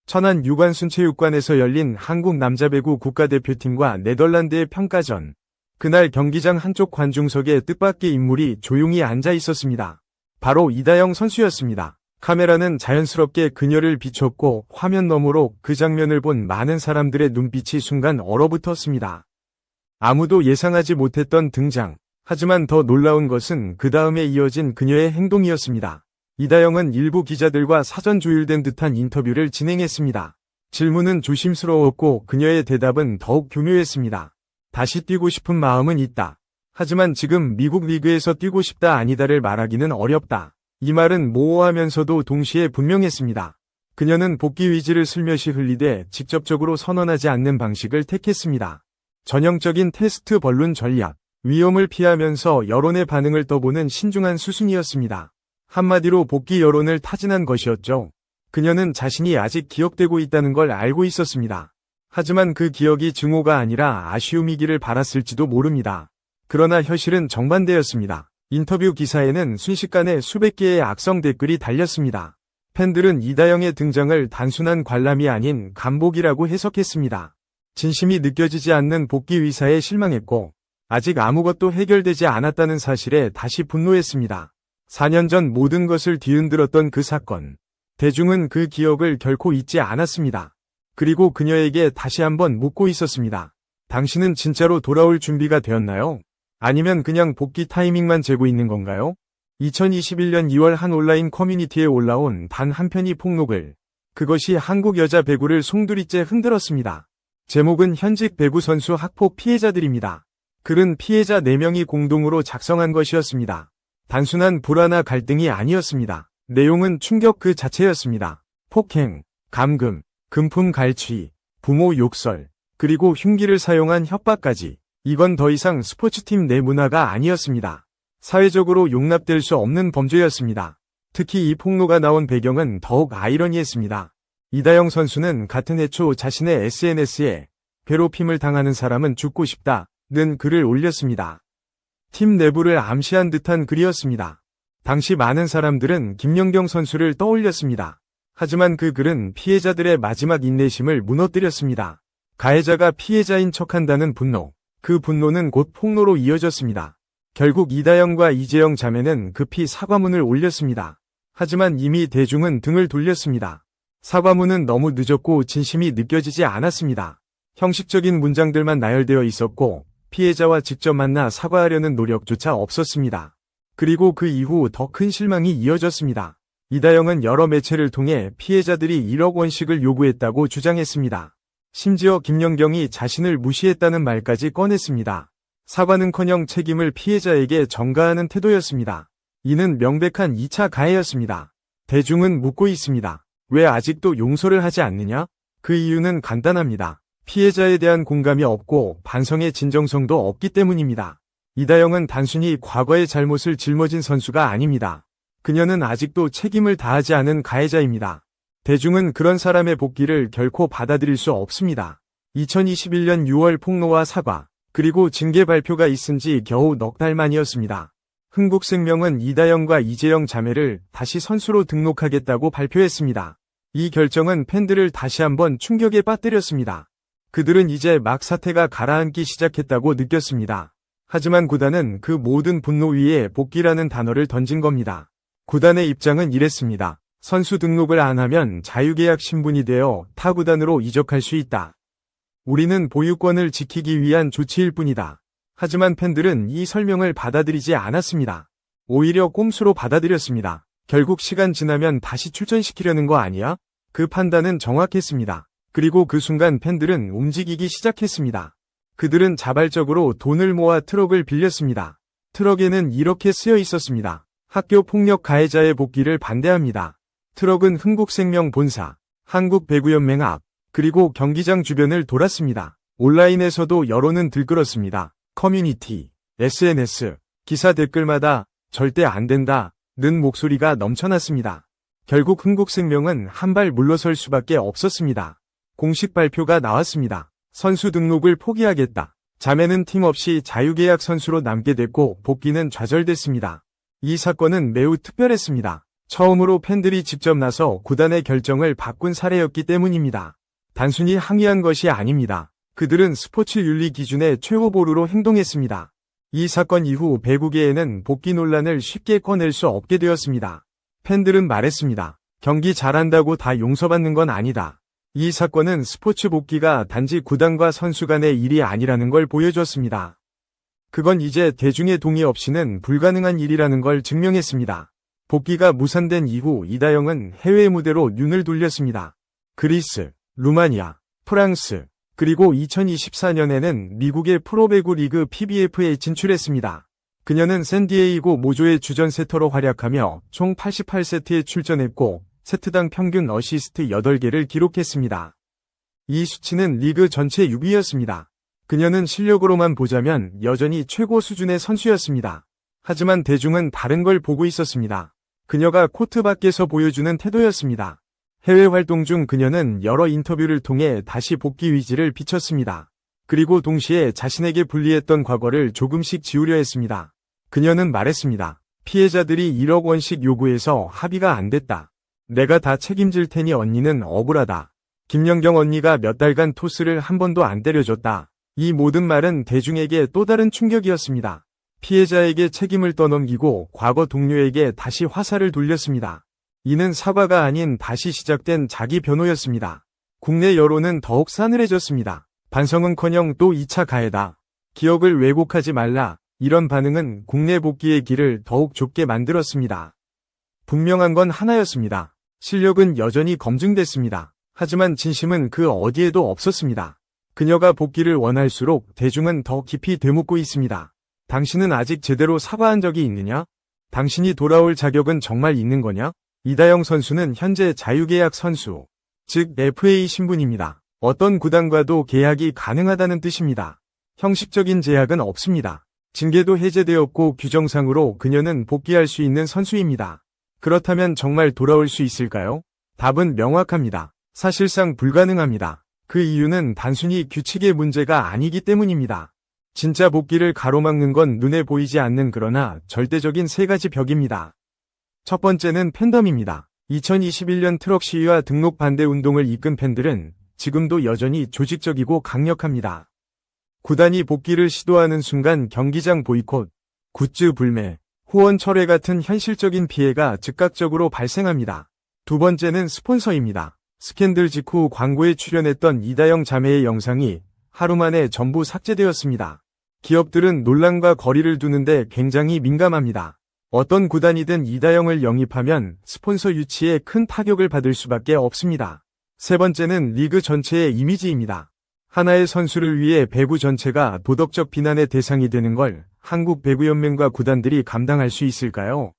천안 유관순체육관에서 열린 한국 남자배구 국가대표팀과 네덜란드의 평가전. 그날 경기장 한쪽 관중석에 뜻밖의 인물이 조용히 앉아 있었습니다. 바로 이다영 선수였습니다. 카메라는 자연스럽게 그녀를 비췄고 화면 너머로 그 장면을 본 많은 사람들의 눈빛이 순간 얼어붙었습니다. 아무도 예상하지 못했던 등장. 하지만 더 놀라운 것은 그 다음에 이어진 그녀의 행동이었습니다. 이다영은 일부 기자들과 사전 조율된 듯한 인터뷰를 진행했습니다. 질문은 조심스러웠고 그녀의 대답은 더욱 교묘했습니다. 다시 뛰고 싶은 마음은 있다. 하지만 지금 미국 리그에서 뛰고 싶다 아니다를 말하기는 어렵다. 이 말은 모호하면서도 동시에 분명했습니다. 그녀는 복귀 의지를 슬며시 흘리되 직접적으로 선언하지 않는 방식을 택했습니다. 전형적인 테스트 번론 전략, 위험을 피하면서 여론의 반응을 떠보는 신중한 수순이었습니다. 한마디로 복귀 여론을 타진한 것이었죠. 그녀는 자신이 아직 기억되고 있다는 걸 알고 있었습니다. 하지만 그 기억이 증오가 아니라 아쉬움이기를 바랐을지도 모릅니다. 그러나 현실은 정반대였습니다. 인터뷰 기사에는 순식간에 수백 개의 악성 댓글이 달렸습니다. 팬들은 이다영의 등장을 단순한 관람이 아닌 감복이라고 해석했습니다. 진심이 느껴지지 않는 복귀 의사에 실망했고 아직 아무것도 해결되지 않았다는 사실에 다시 분노했습니다. 4년 전 모든 것을 뒤흔들었던 그 사건. 대중은 그 기억을 결코 잊지 않았습니다. 그리고 그녀에게 다시 한번 묻고 있었습니다. 당신은 진짜로 돌아올 준비가 되었나요? 아니면 그냥 복귀 타이밍만 재고 있는 건가요? 2021년 2월 한 온라인 커뮤니티에 올라온 단 한 편의 폭로글. 그것이 한국 여자 배구를 송두리째 흔들었습니다. 제목은 현직 배구 선수 학폭 피해자들입니다. 글은 피해자 4명이 공동으로 작성한 것이었습니다. 단순한 불화나 갈등이 아니었습니다. 내용은 충격 그 자체였습니다. 폭행, 감금, 금품 갈취, 부모 욕설, 그리고 흉기를 사용한 협박까지. 이건 더 이상 스포츠팀 내 문화가 아니었습니다. 사회적으로 용납될 수 없는 범죄였습니다. 특히 이 폭로가 나온 배경은 더욱 아이러니했습니다. 이다영 선수는 같은 해 초 자신의 SNS에 괴롭힘을 당하는 사람은 죽고 싶다는 글을 올렸습니다. 팀 내부를 암시한 듯한 글이었습니다. 당시 많은 사람들은 김연경 선수를 떠올렸습니다. 하지만 그 글은 피해자들의 마지막 인내심을 무너뜨렸습니다. 가해자가 피해자인 척한다는 분노. 그 분노는 곧 폭로로 이어졌습니다. 결국 이다영과 이재영 자매는 급히 사과문을 올렸습니다. 하지만 이미 대중은 등을 돌렸습니다. 사과문은 너무 늦었고 진심이 느껴지지 않았습니다. 형식적인 문장들만 나열되어 있었고 피해자와 직접 만나 사과하려는 노력조차 없었습니다. 그리고 그 이후 더 큰 실망이 이어졌습니다. 이다영은 여러 매체를 통해 피해자들이 1억 원씩을 요구했다고 주장했습니다. 심지어 김연경이 자신을 무시했다는 말까지 꺼냈습니다. 사과는커녕 책임을 피해자에게 전가하는 태도였습니다. 이는 명백한 2차 가해였습니다. 대중은 묻고 있습니다. 왜 아직도 용서를 하지 않느냐? 그 이유는 간단합니다. 피해자에 대한 공감이 없고 반성의 진정성도 없기 때문입니다. 이다영은 단순히 과거의 잘못을 짊어진 선수가 아닙니다. 그녀는 아직도 책임을 다하지 않은 가해자입니다. 대중은 그런 사람의 복귀를 결코 받아들일 수 없습니다. 2021년 6월 폭로와 사과, 그리고 징계 발표가 있은 지 겨우 넉 달 만이었습니다. 흥국생명은 이다영과 이재영 자매를 다시 선수로 등록하겠다고 발표했습니다. 이 결정은 팬들을 다시 한번 충격에 빠뜨렸습니다. 그들은 이제 막 사태가 가라앉기 시작했다고 느꼈습니다. 하지만 구단은 그 모든 분노 위에 복귀라는 단어를 던진 겁니다. 구단의 입장은 이랬습니다. 선수 등록을 안 하면 자유계약 신분이 되어 타 구단으로 이적할 수 있다. 우리는 보유권을 지키기 위한 조치일 뿐이다. 하지만 팬들은 이 설명을 받아들이지 않았습니다. 오히려 꼼수로 받아들였습니다. 결국 시간 지나면 다시 출전시키려는 거 아니야? 그 판단은 정확했습니다. 그리고 그 순간 팬들은 움직이기 시작했습니다. 그들은 자발적으로 돈을 모아 트럭을 빌렸습니다. 트럭에는 이렇게 쓰여 있었습니다. 학교 폭력 가해자의 복귀를 반대합니다. 트럭은 흥국생명 본사, 한국배구연맹 앞, 그리고 경기장 주변을 돌았습니다. 온라인에서도 여론은 들끓었습니다. 커뮤니티, SNS, 기사 댓글마다 절대 안 된다는 목소리가 넘쳐났습니다. 결국 흥국생명은 한 발 물러설 수밖에 없었습니다. 공식 발표가 나왔습니다. 선수 등록을 포기하겠다. 자매는 팀 없이 자유계약 선수로 남게 됐고 복귀는 좌절됐습니다. 이 사건은 매우 특별했습니다. 처음으로 팬들이 직접 나서 구단의 결정을 바꾼 사례였기 때문입니다. 단순히 항의한 것이 아닙니다. 그들은 스포츠 윤리 기준의 최후 보루로 행동했습니다. 이 사건 이후 배구계에는 복귀 논란을 쉽게 꺼낼 수 없게 되었습니다. 팬들은 말했습니다. 경기 잘한다고 다 용서받는 건 아니다. 이 사건은 스포츠 복귀가 단지 구단과 선수 간의 일이 아니라는 걸 보여줬습니다. 그건 이제 대중의 동의 없이는 불가능한 일이라는 걸 증명했습니다. 복귀가 무산된 이후 이다영은 해외 무대로 눈을 돌렸습니다. 그리스, 루마니아, 프랑스, 그리고 2024년에는 미국의 프로배구 리그 PBF에 진출했습니다. 그녀는 샌디에이고 모조의 주전 세터로 활약하며 총 88세트에 출전했고 세트당 평균 어시스트 8개를 기록했습니다. 이 수치는 리그 전체 6위였습니다. 그녀는 실력으로만 보자면 여전히 최고 수준의 선수였습니다. 하지만 대중은 다른 걸 보고 있었습니다. 그녀가 코트 밖에서 보여주는 태도였습니다. 해외 활동 중 그녀는 여러 인터뷰를 통해 다시 복귀 의지를 비췄습니다. 그리고 동시에 자신에게 불리했던 과거를 조금씩 지우려 했습니다. 그녀는 말했습니다. 피해자들이 1억 원씩 요구해서 합의가 안 됐다. 내가 다 책임질 테니 언니는 억울하다. 김연경 언니가 몇 달간 토스를 한 번도 안 때려줬다. 이 모든 말은 대중에게 또 다른 충격이었습니다. 피해자에게 책임을 떠넘기고 과거 동료에게 다시 화살을 돌렸습니다. 이는 사과가 아닌 다시 시작된 자기 변호였습니다. 국내 여론은 더욱 싸늘해졌습니다. 반성은커녕 또 2차 가해다. 기억을 왜곡하지 말라. 이런 반응은 국내 복귀의 길을 더욱 좁게 만들었습니다. 분명한 건 하나였습니다. 실력은 여전히 검증됐습니다. 하지만 진심은 그 어디에도 없었습니다. 그녀가 복귀를 원할수록 대중은 더 깊이 되묻고 있습니다. 당신은 아직 제대로 사과한 적이 있느냐? 당신이 돌아올 자격은 정말 있는 거냐? 이다영 선수는 현재 자유계약 선수, 즉 FA 신분입니다. 어떤 구단과도 계약이 가능하다는 뜻입니다. 형식적인 제약은 없습니다. 징계도 해제되었고 규정상으로 그녀는 복귀할 수 있는 선수입니다. 그렇다면 정말 돌아올 수 있을까요? 답은 명확합니다. 사실상 불가능합니다. 그 이유는 단순히 규칙의 문제가 아니기 때문입니다. 진짜 복귀를 가로막는 건 눈에 보이지 않는 그러나 절대적인 세 가지 벽입니다. 첫 번째는 팬덤입니다. 2021년 트럭 시위와 등록 반대 운동을 이끈 팬들은 지금도 여전히 조직적이고 강력합니다. 구단이 복귀를 시도하는 순간 경기장 보이콧, 굿즈 불매, 후원 철회 같은 현실적인 피해가 즉각적으로 발생합니다. 두 번째는 스폰서입니다. 스캔들 직후 광고에 출연했던 이다영 자매의 영상이 하루 만에 전부 삭제되었습니다. 기업들은 논란과 거리를 두는데 굉장히 민감합니다. 어떤 구단이든 이다영을 영입하면 스폰서 유치에 큰 타격을 받을 수밖에 없습니다. 세 번째는 리그 전체의 이미지입니다. 하나의 선수를 위해 배구 전체가 도덕적 비난의 대상이 되는 걸 한국배구연맹과 구단들이 감당할 수 있을까요?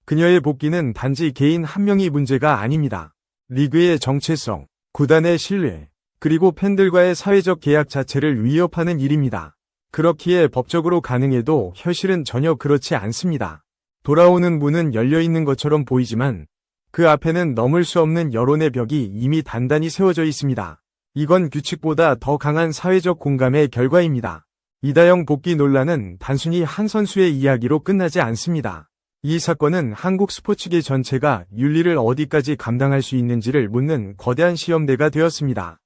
그녀의 복귀는 단지 개인 한 명의 문제가 아닙니다. 리그의 정체성, 구단의 신뢰, 그리고 팬들과의 사회적 계약 자체를 위협하는 일입니다. 그렇기에 법적으로 가능해도 현실은 전혀 그렇지 않습니다. 돌아오는 문은 열려있는 것처럼 보이지만 그 앞에는 넘을 수 없는 여론의 벽이 이미 단단히 세워져 있습니다. 이건 규칙보다 더 강한 사회적 공감의 결과입니다. 이다영 복귀 논란은 단순히 한 선수의 이야기로 끝나지 않습니다. 이 사건은 한국 스포츠계 전체가 윤리를 어디까지 감당할 수 있는지를 묻는 거대한 시험대가 되었습니다.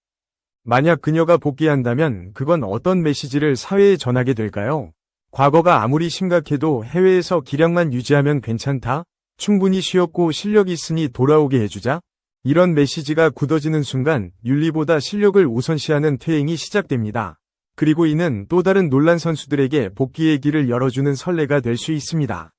만약 그녀가 복귀한다면 그건 어떤 메시지를 사회에 전하게 될까요? 과거가 아무리 심각해도 해외에서 기량만 유지하면 괜찮다? 충분히 쉬었고 실력 있으니 돌아오게 해주자? 이런 메시지가 굳어지는 순간 윤리보다 실력을 우선시하는 퇴행이 시작됩니다. 그리고 이는 또 다른 논란 선수들에게 복귀의 길을 열어주는 선례가 될 수 있습니다.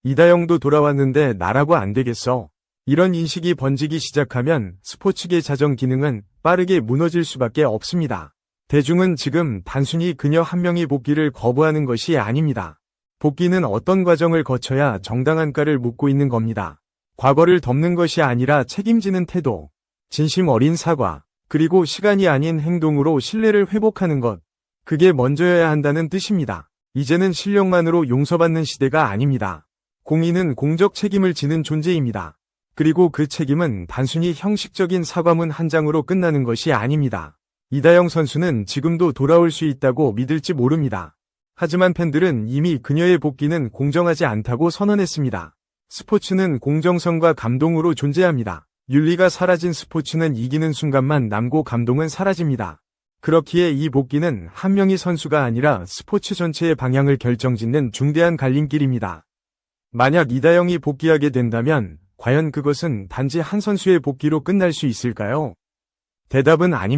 이다영도 돌아왔는데 나라고 안 되겠어. 이런 인식이 번지기 시작하면 스포츠계 자정 기능은 빠르게 무너질 수밖에 없습니다. 대중은 지금 단순히 그녀 한 명의 복귀를 거부하는 것이 아닙니다. 복귀는 어떤 과정을 거쳐야 정당한가를 묻고 있는 겁니다. 과거를 덮는 것이 아니라 책임지는 태도, 진심 어린 사과, 그리고 시간이 아닌 행동으로 신뢰를 회복하는 것. 그게 먼저여야 한다는 뜻입니다. 이제는 실력만으로 용서받는 시대가 아닙니다. 공인은 공적 책임을 지는 존재입니다. 그리고 그 책임은 단순히 형식적인 사과문 한 장으로 끝나는 것이 아닙니다. 이다영 선수는 지금도 돌아올 수 있다고 믿을지 모릅니다. 하지만 팬들은 이미 그녀의 복귀는 공정하지 않다고 선언했습니다. 스포츠는 공정성과 감동으로 존재합니다. 윤리가 사라진 스포츠는 이기는 순간만 남고 감동은 사라집니다. 그렇기에 이 복귀는 한 명의 선수가 아니라 스포츠 전체의 방향을 결정짓는 중대한 갈림길입니다. 만약 이다영이 복귀하게 된다면 과연 그것은 단지 한 선수의 복귀로 끝날 수 있을까요? 대답은 아닙니다.